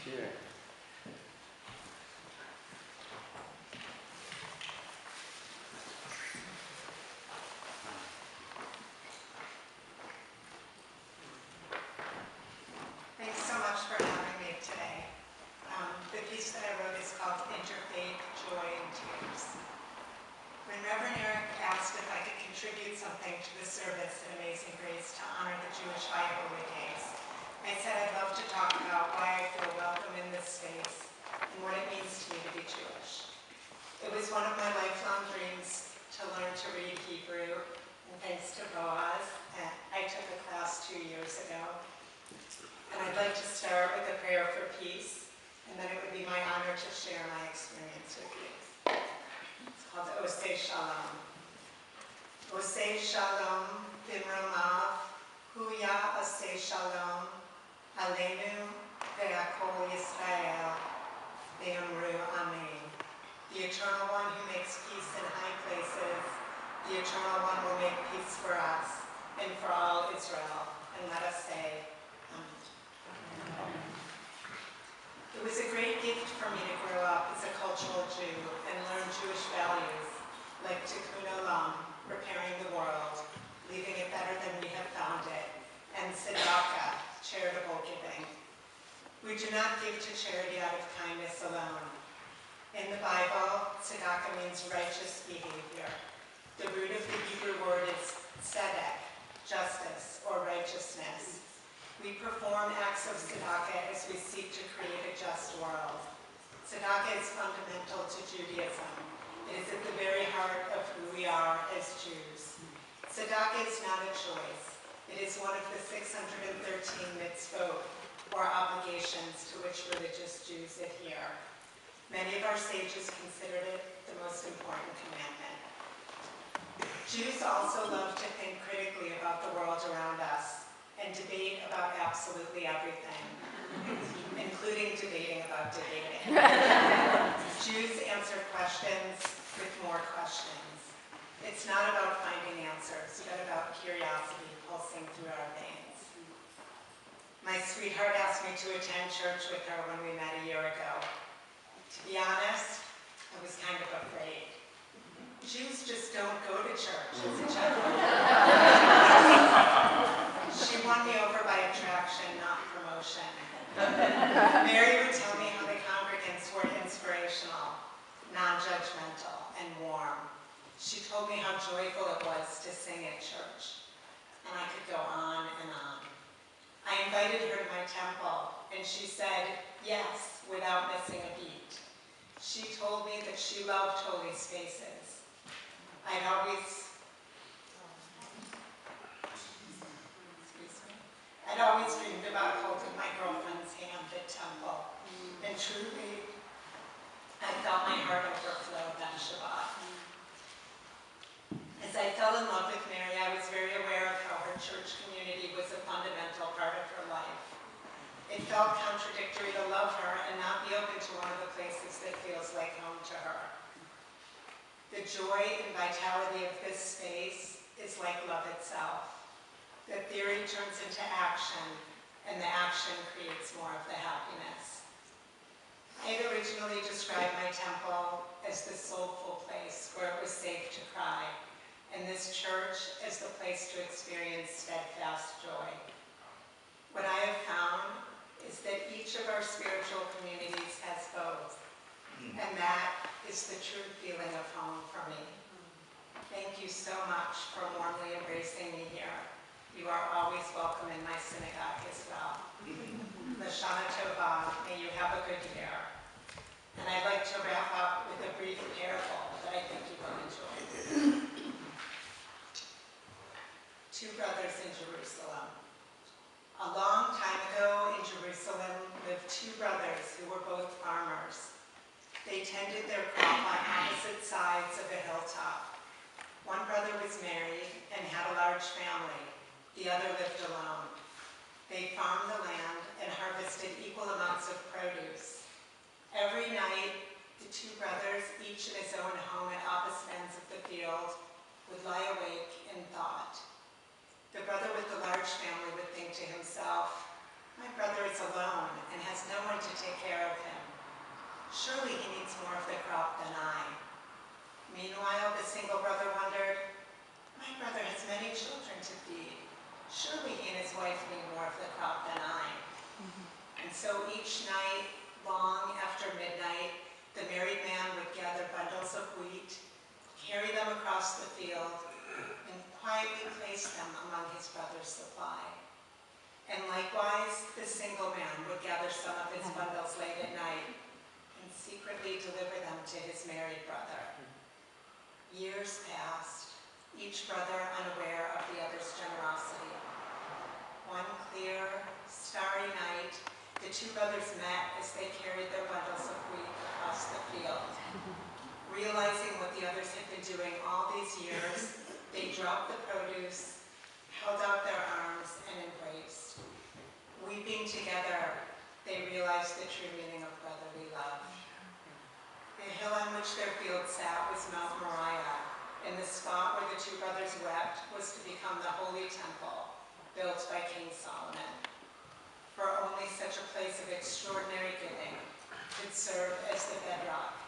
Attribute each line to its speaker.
Speaker 1: Sure.
Speaker 2: Thanks so much for having me today. The piece that I wrote is called Interfaith, Joy and Tears. When Reverend Eric asked if I could contribute something to the service at Amazing Grace to honor the Jewish High Holy Days, I said I'd love to talk about why I feel welcome in this space and what it means to me to be Jewish. It was one of my lifelong dreams to learn to read Hebrew, and thanks to Boaz, I took a class 2 years ago. And I'd like to start with a prayer for peace, and then it would be my honor to share my experience with you. It's called Oseh Shalom. Oseh Shalom b'mromav, huya Oseh Shalom, aleinu ve'akol Yisrael, ve'amru Amen. The Eternal One who makes peace in high places, the Eternal One will make peace for us and for all Israel. And let us say, it was a great gift for me to grow up as a cultural Jew and learn Jewish values like tikkun olam, repairing the world, leaving it better than we have found it, and tzedakah, charitable giving. We do not give to charity out of kindness alone. In the Bible, tzedakah means righteous behavior. The root of the Hebrew word is tzedek, justice or righteousness. We perform acts of tzedakah as we seek to create a just world. Tzedakah is fundamental to Judaism. It is at the very heart of who we are as Jews. Tzedakah is not a choice. It is one of the 613 mitzvot, or obligations, to which religious Jews adhere. Many of our sages considered it the most important commandment. Jews also love to think critically about the world around us and debate about absolutely everything, including debating about debating. Jews answer questions with more questions. It's not about finding answers, but about curiosity pulsing through our veins. My sweetheart asked me to attend church with her when we met a year ago. To be honest, I was kind of afraid. Jews just don't go to church as a general. She won me over by attraction, not promotion. Mary would tell me how the congregants were inspirational, non-judgmental, and warm. She told me how joyful it was to sing at church. And I could go on and on. I invited her to my temple, and she said yes without missing a beat. She told me that she loved holy spaces. I'd always dreamed about holding my girlfriend's hand at temple, and truly, I felt my heart overflow that Shabbat. As I fell in love with Mary, I was very aware of how her church community was a fundamental part of her life. It felt contradictory to love her and not be open to one of the places that feels like home to her. The joy and vitality of this space is like love itself. The theory turns into action, and the action creates more of the happiness. I had originally described my temple as the soulful place where it was safe to cry, and this church as the place to experience steadfast joy. What I have found is that each of our spiritual communities has both, and that is the true feeling of home for me. Thank you so much for warmly embracing me here. You are always welcome in my synagogue as well. Lashana Tova, may you have a good year. And I'd like to wrap up with a brief parable that I think you will enjoy. Two brothers in Jerusalem. A long time ago in Jerusalem lived two brothers who were both farmers. They tended their crop on opposite sides of a hilltop. One brother was married and had a large family. The other lived alone. They farmed the land and harvested equal amounts of produce. Every night, the two brothers, each in his own home at opposite ends of the field, would lie awake in thought. The brother with the large family would think to himself, "My brother is alone and has no one to take And so each night, long after midnight, the married man would gather bundles of wheat, carry them across the field, and quietly place them among his brother's supply. And likewise, the single man would gather some of his bundles late at night and secretly deliver them to his married brother. Years passed, each brother unaware of the other's generosity. One clear, starry night, the two brothers met as they carried their bundles of wheat across the field. Realizing what the others had been doing all these years, they dropped the produce, held out their arms, and embraced. Weeping together, they realized the true meaning of brotherly love. The hill on which their field sat was Mount Moriah, and the spot where the two brothers wept was to become the holy temple built by King Solomon. For only such a place of extraordinary giving could serve as the bedrock